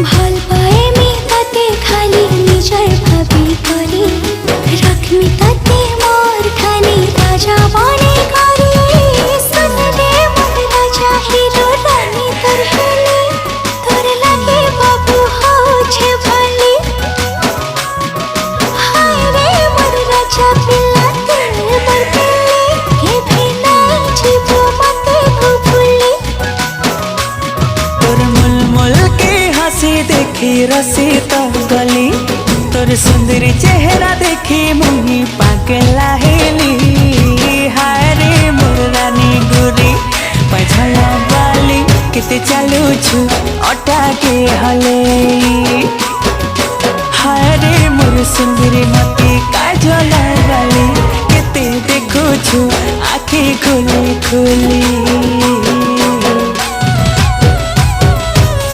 ভাল পায়ে মি তাতে খালি নিজর ভাবি করি রাখমি তাতে মোর খানি রাজা বনে করি সুনলে মোর রাজা হিরো রানী তোর হেলি তোর লাগে বাবু হচ্ছে ভালি হায় রে মোর রাজা পিলাতে বরকেলি কে ভিনা জীব মতে ভুলি तोर मुलमुल के हंसी देखी रसी तो गली तोर सुंदरी चेहरा देखी मुही पागला हेली हाय रे मोर रानी गोरी पझला वाली किते चालू छु अटा के हले हाय रे मोर सुंदरी मती काजला वाली किते देखो छु आँखें खुली खुली।